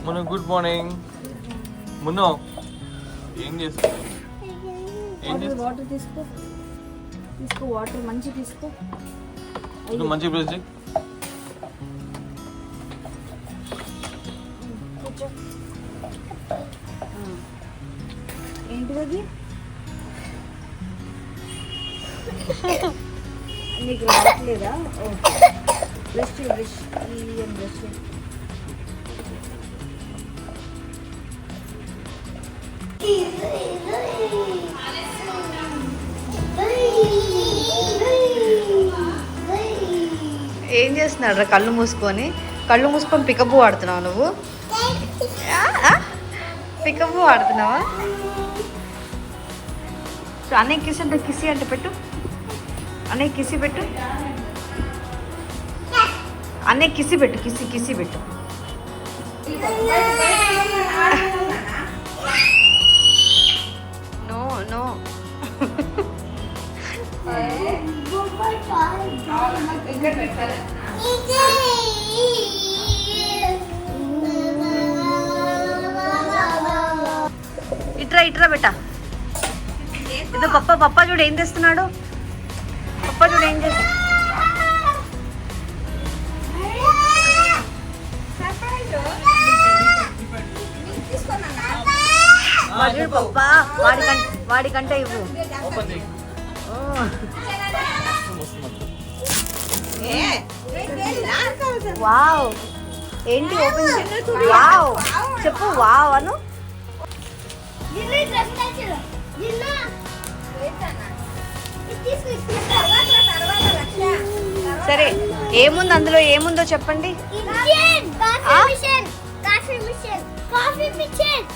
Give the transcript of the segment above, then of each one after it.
మును good morning. మును ఏం చేస్తున్నావు? వాటర్ తీసుకో, వాటర్ మంచి తీసుకో. నువ్వు మంచి బ్రష్ చేయి. ఏంటిది? నీకు రావట్లేదా? Okay, brush brush brush. ఏం చేస్తున్నాడు రా? కళ్ళు మూసుకొని పికప్ వాడుతున్నావు నువ్వు? పికప్ వాడుతున్నావా? సో అన్నయ్య కిసి అంటే కిసి అంటే పెట్టు. అన్నయ్య కిసి పెట్టు. అన్నయ్య కిసి పెట్టు. కిసి పెట్టు. నో ఇట్రా బెట్ట. ఇదో పప్ప చూడు ఏం చేస్తున్నాడు. పప్ప చూడు ఏం చేస్తా. పప్ప వాడికంటే ఇవ్వు. వావ్, ఏంటి ఓపెన్? వావ్ చెప్పు. వావ్ అను. సరే, ఏముంది అందులో? ఏముందో చెప్పండి.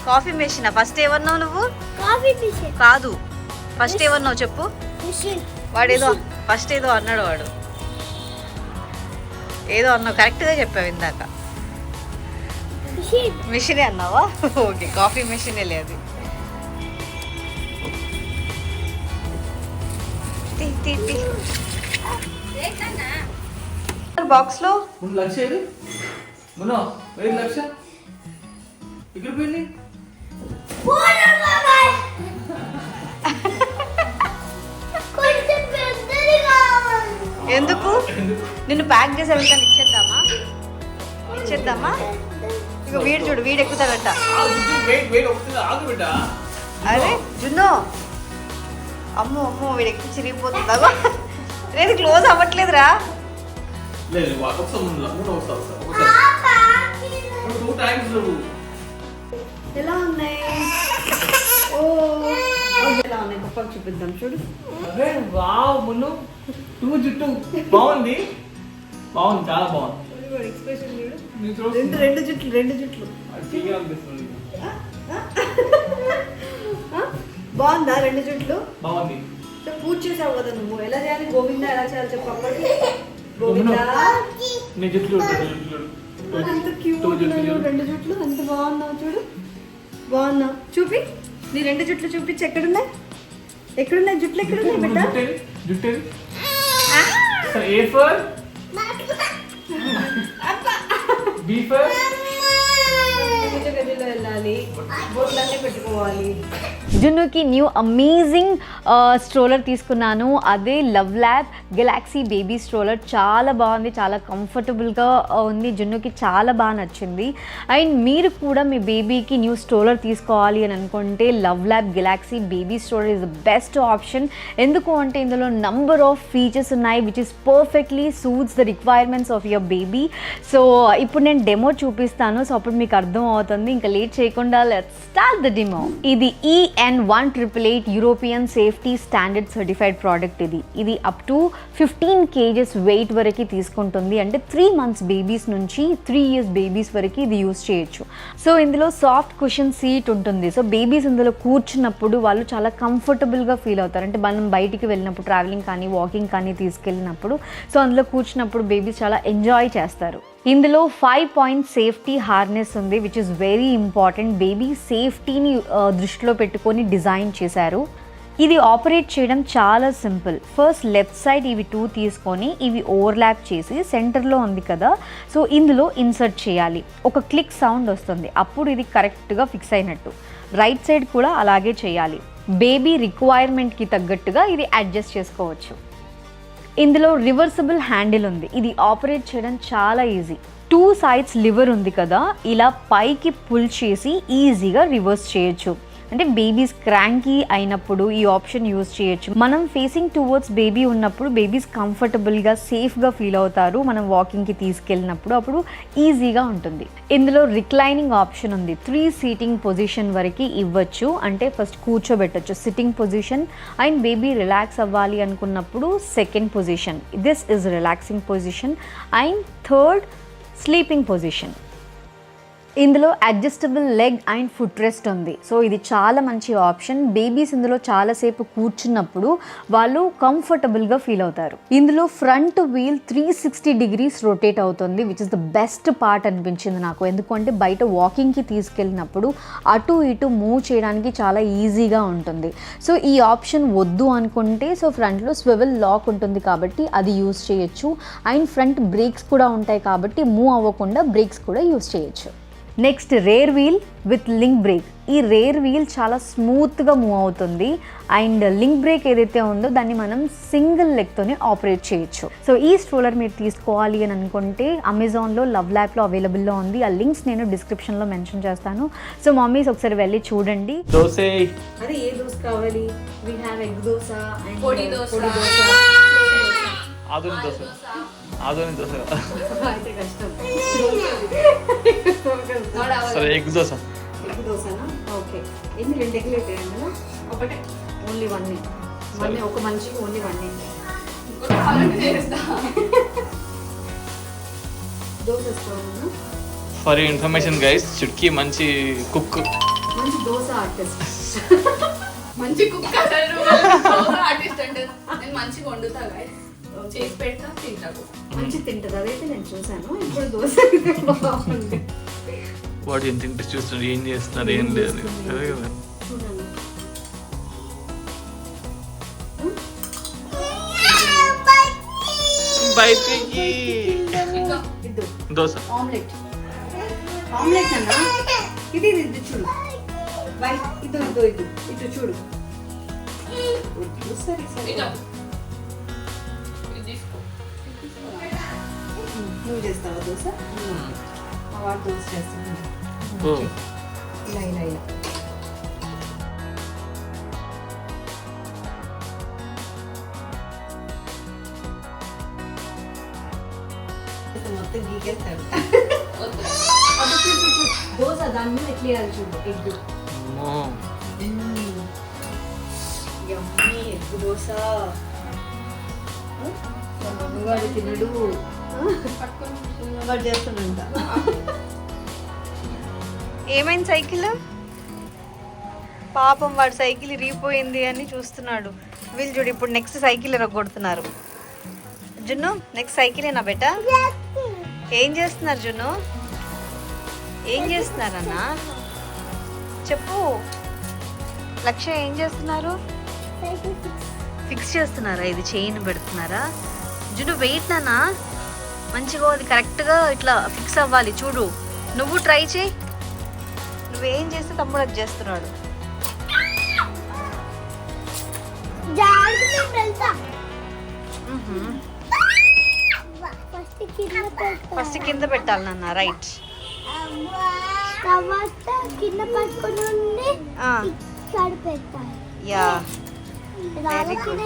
Coffee machine. ఫస్ట్ ఏమన్నావు నువ్వు? కాదు, ఫస్ట్ ఏమన్నావు చెప్పు. వాడేదో ఫస్ట్ ఏదో అన్నాడు. వాడు ఏదో అన్నావు, కరెక్ట్గా చెప్పావు ఇందాక. మిషనే అన్నావా? ఓకే, కాఫీ మెషినే లేదు. బాక్స్ లో లక్ష ఏది? మును ఏది లక్ష? ఇక్కడ పోయింది. ఎందుకు? నిన్ను ప్యాక్ చేసి ఎవరికైనా ఇచ్చేద్దామా? ఇక వీడు చూడు, వీడు ఎక్కుతాడట. అరే జున్ను, అమ్మో వీడు ఎక్కువ చిరిగిపోతుందా? లేదు, క్లోజ్ అవ్వట్లేదురా. ఎలా ఉన్నాయి? ఎలా ఉన్నాయి పప్పకి చూపిద్దాం. చూడు. వావ్ మును, నువ్వు జుట్టు బాగుంది, చాలా బాగుంది. రెండు జుట్లు బాగుందా? రెండు జుట్లు బాగుంది. పూజ చేసావు కదా నువ్వు. ఎలా చేయాలి? గోవిందా ఎలా చేయాలి చెప్పు. అప్పటికి గోవిందా. నీ జుట్లు ఎంత క్యూట్. రెండు జుట్లు ఎంత బాగున్నావు చూడు. బాగున్నావు. చూపి నీ రెండు జుట్లు చూపించి. ఎక్కడున్నాయి జుట్లు? ఎక్కడున్నాయి బిడ్డ? జుట్టు ఏ ఫర్ బి ఫర్ గదిలో వెళ్ళాలి, బోట్లన్నీ పెట్టుకోవాలి. జున్నుకి న్యూ అమేజింగ్ స్ట్రోలర్ తీసుకున్నాను. అదే love lab Galaxy baby stroller. చాలా బాగుంది, చాలా కంఫర్టబుల్గా ఉంది. జున్నుకి చాలా బాగా నచ్చింది. అండ్ మీరు కూడా మీ బేబీకి న్యూ స్ట్రోలర్ తీసుకోవాలి అని అనుకుంటే love lab Galaxy baby stroller is the best option. ఎందుకు అంటే ఇందులో నంబర్ ఆఫ్ ఫీచర్స్ ఉన్నాయి which is perfectly suits the requirements of your baby. So ఇప్పుడు నేను డెమో చూపిస్తాను. సో అప్పుడు మీకు అర్థం అవుతుంది. ఇంకా లేట్ చేయకుండా లెట్స్ స్టార్ట్ ద డెమో. ఇది EN1888 European safety standard certified product. ఇది అప్ టు 15 kgs వెయిట్ వరకు తీసుకుంటుంది. అంటే 3 months బేబీస్ నుంచి 3 years బేబీస్ వరకు ఇది యూజ్ చేయొచ్చు. సో ఇందులో సాఫ్ట్ కుషన్ సీట్ ఉంటుంది. సో బేబీస్ ఇందులో కూర్చున్నప్పుడు వాళ్ళు చాలా కంఫర్టబుల్గా ఫీల్ అవుతారు. అంటే మనం బయటికి వెళ్ళినప్పుడు, ట్రావెలింగ్ కానీ వాకింగ్ కానీ తీసుకెళ్ళినప్పుడు, సో అందులో కూర్చున్నప్పుడు బేబీస్ చాలా ఎంజాయ్ చేస్తారు. ఇందులో 5-point సేఫ్టీ హార్నెస్ ఉంది which is very important. Baby సేఫ్టీని దృష్టిలో పెట్టుకొని డిజైన్ చేశారు. ఇది ఆపరేట్ చేయడం చాలా సింపుల్. ఫస్ట్ లెఫ్ట్ సైడ్ ఇవి 2 తీసుకొని ఇవి ఓవర్లాప్ చేసి సెంటర్లో ఉంది కదా, సో ఇందులో ఇన్సర్ట్ చేయాలి. ఒక క్లిక్ సౌండ్ వస్తుంది, అప్పుడు ఇది కరెక్ట్గా ఫిక్స్ అయినట్టు. రైట్ సైడ్ కూడా అలాగే చేయాలి. బేబీ రిక్వైర్మెంట్కి తగ్గట్టుగా ఇది అడ్జస్ట్ చేసుకోవచ్చు. ఇందులో రివర్సిబుల్ హ్యాండిల్ ఉంది, ఇది ఆపరేట్ చేయడం చాలా ఈజీ. 2 sides లివర్ ఉంది కదా, ఇలా పైకి పుల్ చేసి ఈజీగా రివర్స్ చేయొచ్చు. అంటే బేబీస్ క్రాంకీ అయినప్పుడు ఈ ఆప్షన్ యూజ్ చేయొచ్చు. మనం ఫేసింగ్ టువర్డ్స్ బేబీ ఉన్నప్పుడు బేబీస్ కంఫర్టబుల్గా సేఫ్గా ఫీల్ అవుతారు మనం వాకింగ్కి తీసుకెళ్ళినప్పుడు, అప్పుడు ఈజీగా ఉంటుంది. ఇందులో రిక్లైనింగ్ ఆప్షన్ ఉంది, 3 సీటింగ్ పొజిషన్ వరకు ఇవ్వచ్చు. అంటే ఫస్ట్ కూర్చోబెట్టచ్చు sitting position, and baby relax అవ్వాలి అనుకున్నప్పుడు second position, this is relaxing position, and third sleeping position. ఇందులో adjustable leg and foot rest ఉంది, సో ఇది చాలా మంచి ఆప్షన్. బేబీస్ ఇందులో చాలాసేపు కూర్చున్నప్పుడు వాళ్ళు కంఫర్టబుల్గా ఫీల్ అవుతారు. ఇందులో ఫ్రంట్ వీల్ 360 degrees రొటేట్ అవుతుంది, which is the best part అనిపించింది నాకు. ఎందుకంటే బయట వాకింగ్కి తీసుకెళ్ళినప్పుడు అటు ఇటు మూవ్ చేయడానికి చాలా ఈజీగా ఉంటుంది. సో ఈ ఆప్షన్ వద్దు అనుకుంటే సో ఫ్రంట్లో స్వివెల్ లాక్ ఉంటుంది కాబట్టి అది యూస్ చేయొచ్చు. అండ్ ఫ్రంట్ బ్రేక్స్ కూడా ఉంటాయి కాబట్టి మూవ్ అవ్వకుండా బ్రేక్స్ కూడా యూస్ చేయొచ్చు. Next rear wheel with link brake. ఈ రేర్ వీల్ చాలా స్మూత్గా మూవ్ అవుతుంది. అండ్ లింక్ బ్రేక్ ఏదైతే ఉందో దాన్ని మనం సింగిల్ లెగ్తోనే ఆపరేట్ చేయొచ్చు. సో ఈ స్ట్రోలర్ మీరు తీసుకోవాలి అని అనుకుంటే అమెజాన్లో లవ్ ల్యాబ్లో అవైలబుల్లో ఉంది. ఆ లింక్స్ నేను డిస్క్రిప్షన్లో మెన్షన్ చేస్తాను. సో మమ్మీస్ ఒకసారి వెళ్ళి చూడండి. దోశ అదే ఏ దోశ కావాలి? We have egg dosa and podi dosa. ఆధునిక దోశ అయితే కష్టం. సరే ఎగ్ దోశ. ఎగ్ దోశనా? ఓకే. ఎన్ని 2 ఎగ్గులు అయితే అందులో? ఒకటే ఓన్లీ 1 ఒక మనిషికి ఓన్లీ 1 దోశ వేసుకోవాలన్నా? ఫర్ ఇన్ఫర్మేషన్ గైస్, చుట్కీ మంచి కుక్. మంచి దోశ ఆర్టిస్ట్. మంచి కుక్ అంటారు, ఆర్టిస్ట్ అంటారు. నేను మంచిగా వండుతా guys. చేసి పెడతా, తింటాకు. మంచి తింటది, అదైతే నేను చూసాను. ఇప్పుడు దోశ బాగుంది. వాడు ఎంత ఇంట్రెస్ట్ చూస్తున్నారు, ఏం చేస్తున్నారు, ఏం లేదు. అదే కదా. చూడండి. బయటికి ఇద్దు దోశ. ఆమ్లెట్. ఆమ్లెట్ అన్నా? ఇది ఇది చూడు. బై ఇద్దు ఇద్దు ఇద్దు ఇటు చూడు. సరే సరే ఇదో. ఇది తీసుకో. నువ్వు చేస్తావా దోశ? మా వాడు దోశ చేస్తాను. ఓ. ఇలా ఇలా ఇలా. మొత్తం గీకేస్తాడు. దోశ దాని మీద ఎట్లా వేయాలి చూడు. ఎగ్ అమ్మో. యమ్మీ ఎగ్ దోశ. మమ్మీవాడు తినడు, వాడు చేస్తానంట. ఏమైంది సైకిల్? పాపం వాడు సైకిల్ ఇరిగిపోయింది అని చూస్తున్నాడు. వీళ్ళు చూడు ఇప్పుడు నెక్స్ట్ సైకిల్ ఎరగొడుతున్నారు. జున్ను నెక్స్ట్ సైకిల్ ఏనా బేటా? ఏం చేస్తున్నారు జున్ను? ఏం చేస్తున్నారన్నా చెప్పు. లక్ష్య ఏం చేస్తున్నారు? ఫిక్స్ చేస్తున్నారా? ఇది చైన్ పెడుతున్నారా? జున్ను వెయిట్ నానా మంచిగా అది కరెక్ట్గా ఇట్లా ఫిక్స్ అవ్వాలి చూడు. నువ్వు ట్రై చేయి. నువ్వేం చేస్తే తమ్ముడు అది చేస్తున్నాడు. ఫస్ట్ కింద పెట్టాలి నాన్న. రైట్. కింద పట్టుకొని ఉండి పెట్టాలి. Yeah very good.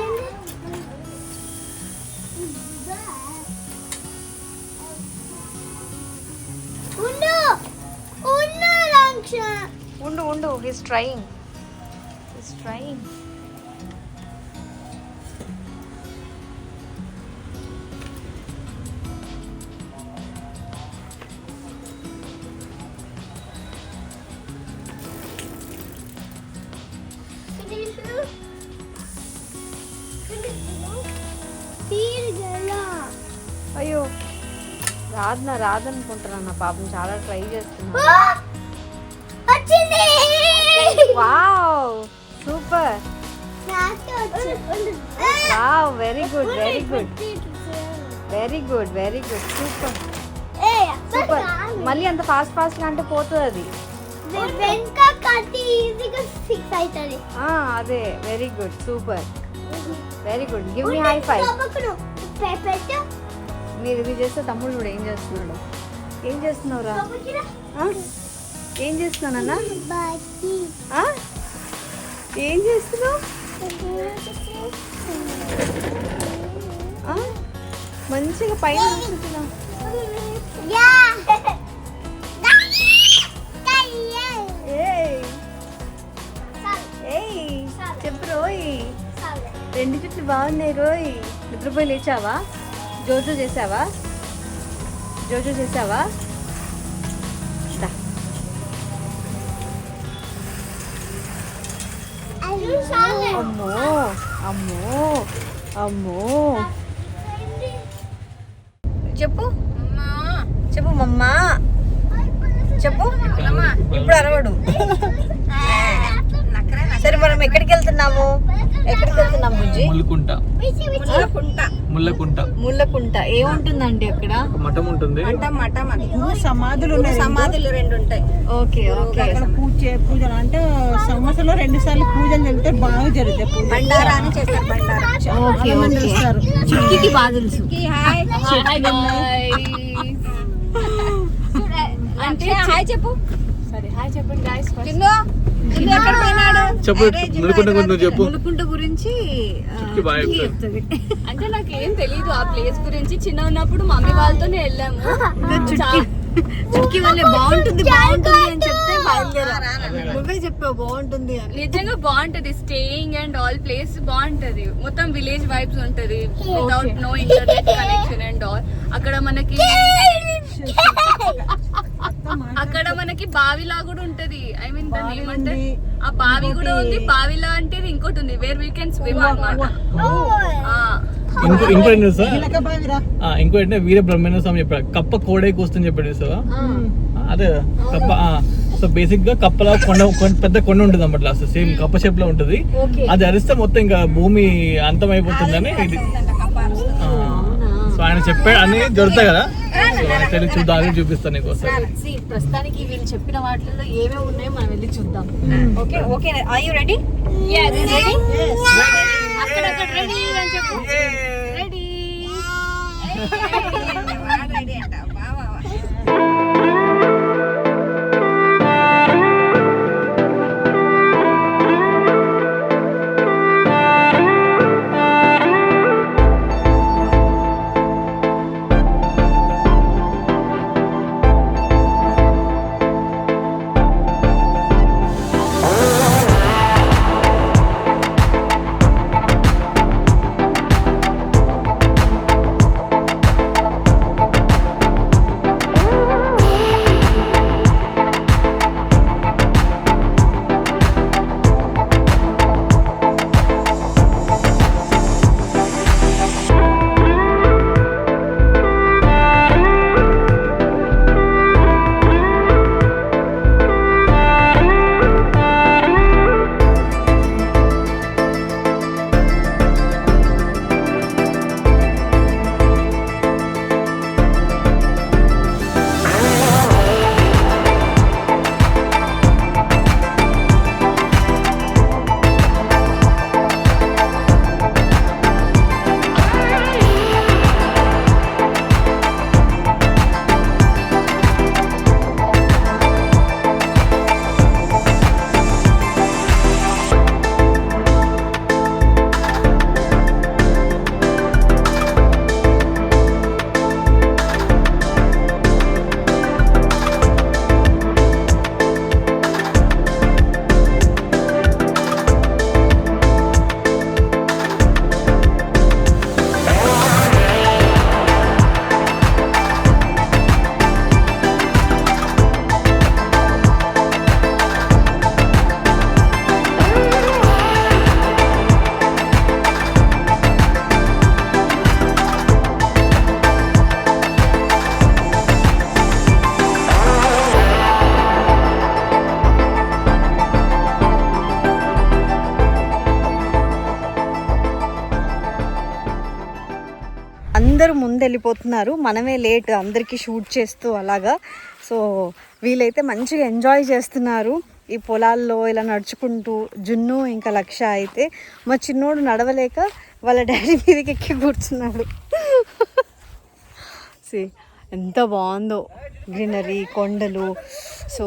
ఉండు ఉండు. He's trying. అయ్యో రాదనుకుంటున్నా పాపం, చాలా ట్రై చేస్తున్నా. Wow super. Wow, very good, very good, very good, very good, super super. మళ్ళీ అంత ఫాస్ట్గా అంటే పోతుంది అది. వెనక కట్టి ఈజీగా ఫిక్స్ అవుతుంది. అదే, very good, super, very good. Give me high five. మీరు ఇది చేస్తే తమ్ముడు కూడా ఏం చేస్తున్నాడు? ఏం చేస్తున్నావురా? ఏం చేస్తున్నానన్నా? ఏం చేస్తున్నావు? మంచిగా పైన కూర్చుంటున్నావు. చెప్పు రోయ్, 2 జుట్లు బాగున్నాయి రోయ్. నిద్రపోయి లేచావా? జోజో చేసావా? జోజో చేసావా? అమ్మో అమ్మో అమ్మో. చెప్పు చెప్పు మమ్మా, చెప్పు. ఇప్పుడు అరవడు. సరే, మనం ఎక్కడికి వెళ్తున్నాము? ఎక్కడికి వెళ్తున్నాం బుజ్జి? ముళ్ళకుంట. ఏముంటుందండి అక్కడ? మఠం ఉంటుంది. సమాధులు 2 ఉంటాయి. Okay okay. పూజలు అంటే సంవత్సరంలో 2 సార్లు పూజలు జరిగితే బాగా జరుగుతాయి. బండారా అని చేస్తారు. Bhandara okay okay. చుక్కికి బాగా తెలుసు. అంటే హాయ్ చెప్పు. సరే హాయ్ చెప్పండి గాయ్స్. చెప్పు, మునుకుంట గురించి చెప్తుంది. అంటే నాకు ఏం తెలీదు ఆ ప్లేస్ గురించి. చిన్న ఉన్నప్పుడు మమ్మీ వాళ్ళతోనే వెళ్ళాము. చుక్కి వల్లే బాగుంటుంది బాగుంటుంది అని చెప్తే నువ్వే చెప్పావు బాగుంటుంది అని. నిజంగా బాగుంటది. స్టేయింగ్ అండ్ ఆల్ ప్లేస్ బాగుంటది. మొత్తం విలేజ్ వైబ్స్ ఉంటది. Without no internet connection and all. అక్కడ మనకి బావిలా కూడా ఉంటది. ఐ మీన్ దాన్ని ఏమంటారు? ఆ బావి కూడా ఉంది. బావిలా అంటే ఇంకోటి ఉంది, వేర్ వీ కెన్ స్విమ్ అన్నమాట. ఇంకోటి వీర బ్రహ్మేంద్ర స్వామి చెప్పాడు, కప్ప కోడే కూస్తుందని చెప్పాడు సార్. అదే కప్ప. సో బేసిక్ గా కప్పలా పెద్ద కొండ ఉంటుంది అన్నమాట. సేమ్ కప్ప షేప్ లో ఉంటది. అది అరిస్తే మొత్తం ఇంకా భూమి అంతమైపోతుందని ఇది. సో ఆయన చెప్పాడు అని దొరుకుతాయి కదా. సో చూద్దాం, అది చూపిస్తాను నీకు. ప్రస్తుతానికి వీళ్ళు చెప్పిన వాటిలో ఏమేమి ఉన్నాయో మనం వెళ్ళి చూద్దాం. Okay okay. Are you ready? Ready. అక్కడ రెడీ అని చెప్పు. రెడీ. రెడీ అంట. ముందు వెళ్ళిపోతున్నారు, మనమే లేట్ అందరికీ షూట్ చేస్తూ అలాగా. సో వీళ్ళైతే మంచిగా ఎంజాయ్ చేస్తున్నారు ఈ పొలాల్లో ఇలా నడుచుకుంటూ. జున్ను ఇంకా లక్ష అయితే, మా చిన్నోడు నడవలేక వాళ్ళ డాడీ మీదకి ఎక్కి కూర్చున్నాడు. ఎంత బాగుందో గ్రీనరీ, కొండలు. సో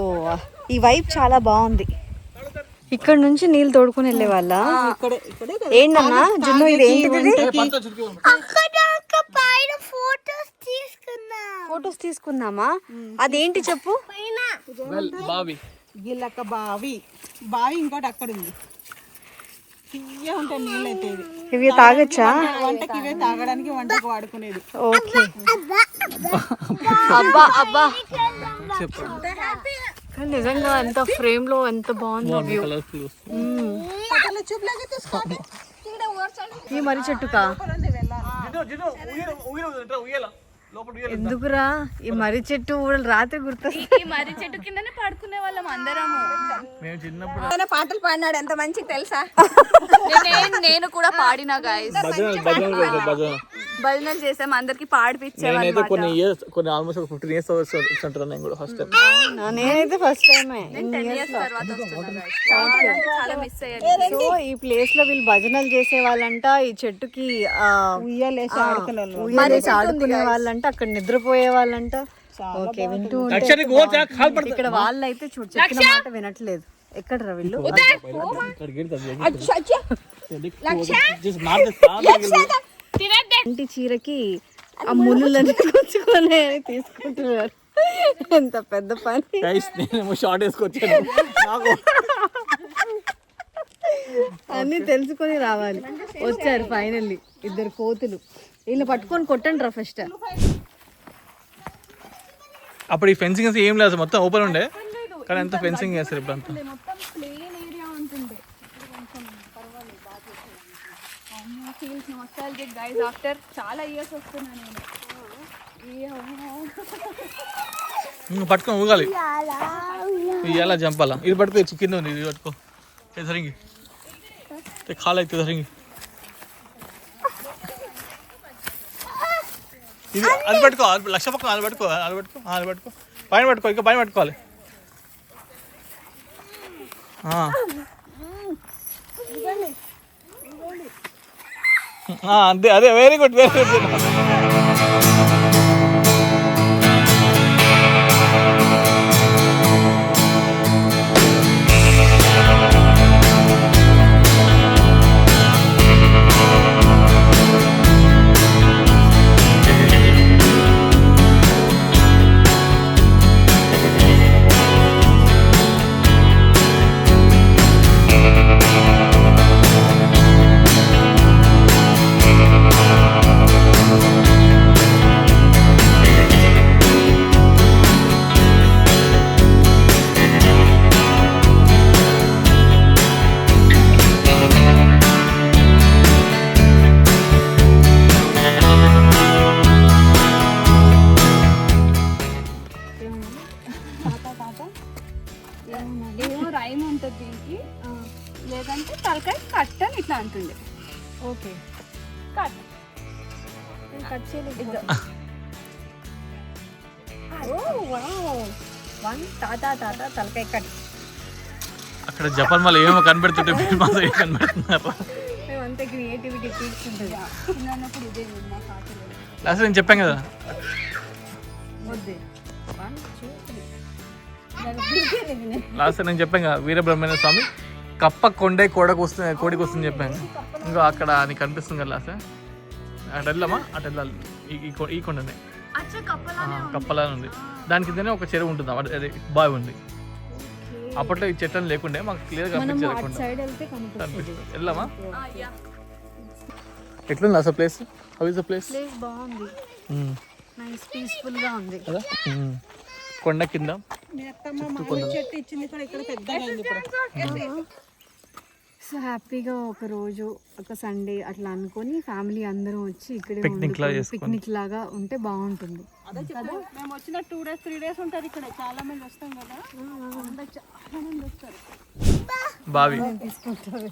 ఈ వైబ్ చాలా బాగుంది. ఇక్కడ నుంచి నీళ్ళు తోడుకుని వెళ్ళే వాళ్ళ ఏంటన్నా జున్ను, ఇది ఏంటిది? ఫొటోస్ తీసుకుందామా? అదేంటి చెప్పు. బావి గిల్లక బావి ఇంకోటి అక్కడ ఉంది. తీయ ఉంటాయి నీళ్ళు అయితే. ఇవి తాగొచ్చా? వంటకి ఇవే తాగడానికి, వంటకు వాడుకునేది. ఓకే. అబ్బా అబ్బా, కానీ నిజంగా ఎంత ఫ్రేమ్ లో ఎంత బాగుందో వ్యూ. కలర్ఫుల్. ఈ మర్రి చెట్టుకా? ఎందుకురా ఈ మర్రి చెట్టు రాత్రి గుర్తొస్తుంది. ఈ మర్రి చెట్టు కిందనే పడుకునే వాళ్ళం అందరము. మేము చిన్నప్పుడు పాటలు పాడినాడు, ఎంత మంచిగా తెలుసా. నేను కూడా పాడినా గాయస్, భజనలు చేసాం, అందరికి పాడిపించాం. నేనైతే కొన్ని ఆల్మోస్ట్ 15 years వచ్చుంటాను నేను కూడా ఫస్ట్ టైం. నేనైతే ఫస్ట్ టైమే. చాలా మిస్ అయ్యాను. సో ఈ ప్లేస్ లో వీళ్ళు భజనలు చేసే వాళ్ళంట, ఈ చెట్టుకి ఉయ్యాలేసి ఆడుకునే ఉయ్యాలేసి ఆడుకునే వాళ్ళంట, అక్కడ నిద్రపోయే వాళ్ళంట. ఓకే, వింటూ ఉంటే ఇక్కడ వాళ్ళు అయితే చూడు చెప్పిన మాట వినట్లేదు. ఎక్కడ రా వీళ్ళు? ఇంటి చీరకి ఆ ముళ్ళని కూర్చుకొని తీసుకుంటున్నారు. ఎంత పెద్ద పని. షార్ట్ వేసుకొచ్చాను. అన్ని తెలుసుకొని రావాలి. వచ్చారు ఫైనల్లీ ఇద్దరు కోతులు. వీళ్ళు పట్టుకొని కొట్టండి రా ఫస్ట్. అప్పుడు ఈ ఫెన్సింగ్ ఏం లేదు, మొత్తం ఓపెన్ ఉండే, కానీ ఎంత ఫెన్సింగ్ చేస్తారు ఇప్పుడు అంతా. మొత్తం ప్లేన్ ఏరియా ఉంటుంది. ఫీల్స్ నాస్టాల్జిక్ గైస్, ఆఫ్టర్ చాలా ఇయర్స్ వస్తున్నా నేను. పట్టుకొని ఊగాలి, ఇలా జంపాలా. ఇది పట్టుకో, కింద ఉంది, ఇది పట్టుకో. సరింగి ఖాళీ అవుతుంది సరింగి. ఇది అది పట్టుకో, లక్ష పక్కన అది పట్టుకో, అది పట్టుకో పైన పట్టుకో, ఇంకా పైన పట్టుకోవాలి. అంతే, అదే వెరీ గుడ్, వెరీ గుడ్. ఏమో రైమ్ ఉంటుంది దీనికి, లేదంటే తలకాయ కట్ అని ఇట్లా అంటుండే. ఓకే, కట్ కట్ చేయలేదు. తలకాయ కట్. అక్కడ జపాన్ మళ్ళీ ఏమో కనిపెడుతుంటే కనిపెడుతున్నారు. మేమంతా క్రియేటివిటీ తీసుకుంటుంది. చిన్నప్పుడు ఇదే మా ఖాతాలో. లాస్ట్ నేను చెప్పాను కదా, వద్దే 1 2 3 లాస్ట్ నేను చెప్పాను కదా, వీరబ్రహ్మణ్య స్వామి కప్ప కొండే కోడికి వస్తుంది చెప్పాను. ఇంకో అక్కడ నీకు కనిపిస్తుంది కదా లాస్ట్, అటు వెళ్ళామా, అటు వెళ్ళాలి. ఈ కొండనే కప్పలా ఉంది. దాని కిందనే ఒక చెరువు ఉంటుంది, అదే బావి ఉంది. అప్పట్లో ఈ చెట్లను లేకుండే, మాకు క్లియర్ కనిపించేది. వెళ్ళామా? ఎట్లుంది అసలు place? How is the place? Place బాగుంది, నైస్ పీస్ఫుల్ గా ఉంది కదా. కొండ కింద చెట్టు ఇచ్చింది కూడా, ఇక్కడ పెద్దగా అయింది ఇప్పుడు. సో హ్యాపీగా ఒక రోజు ఒక సండే అట్లా అనుకొని ఫ్యామిలీ అందరం వచ్చి ఇక్కడే పిక్నిక్ లాగా ఉంటే బాగుంటుంది. మేము వచ్చిన 2 days 3 days ఉంటారు ఇక్కడ. చాలా మంది వస్తాం కదా, చాలా మంది వస్తారు. బావి తీసుకుంటారు.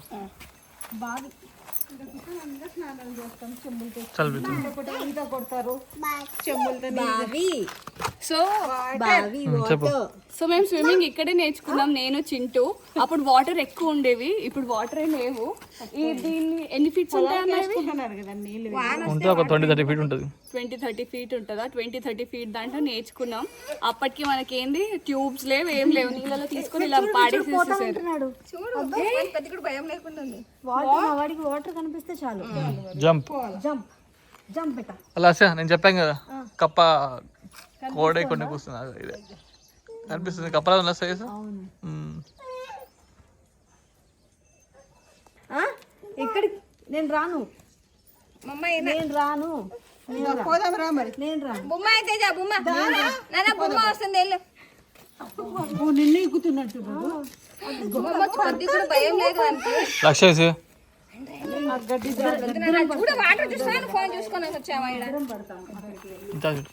బావి స్నానాలు చేస్తాం చెమ్ములతో. చల్ బిడ్డ. ఒకటి ఈత కొడతారు చెమ్ములతో. సో చెప్పు. సో మేము స్విమ్మింగ్ ఇక్కడే నేర్చుకున్నాం, నేను చింటూ. అప్పుడు వాటర్ ఎక్కువ ఉండేవి, ఇప్పుడు వాటరే లేవు. దీన్ని ఎన్ని ఫీట్స్ ఉంటాయి? వేసుకుంటున్నారు కదా నీళ్ళు. ఉంటుంది ఒక 20-30 ఫీట్ ఉంటుంది. 20-30 ఫీట్ ఉంటుందా? 20-30 ఫీట్ దాంట్లో నేర్చుకున్నాం. అప్పటికి మనకి ఏంది ట్యూబ్స్ లేవు, ఏం లేవు, నీళ్ళలో తీసుకొని ఇలా పాడేసేసేసారు. వాడికి వాటర్ కనిపిస్తే చాలు. జంప్ జంప్ పెట్ట. అలా నేను చెప్పాను కదా, కప్ప కోడే కొన్ని కూర్చున్నా ఇదే కనిపిస్తుంది. కప్పలా ఉందా సైజు? ఇక్కడికి నేను రాను. నేను రాను. పోదాం రా మరి. నేను రాను. నిన్ను ఎక్కుతున్నట్టు బాబు. లక్ష వేసి ఇంత చూడు.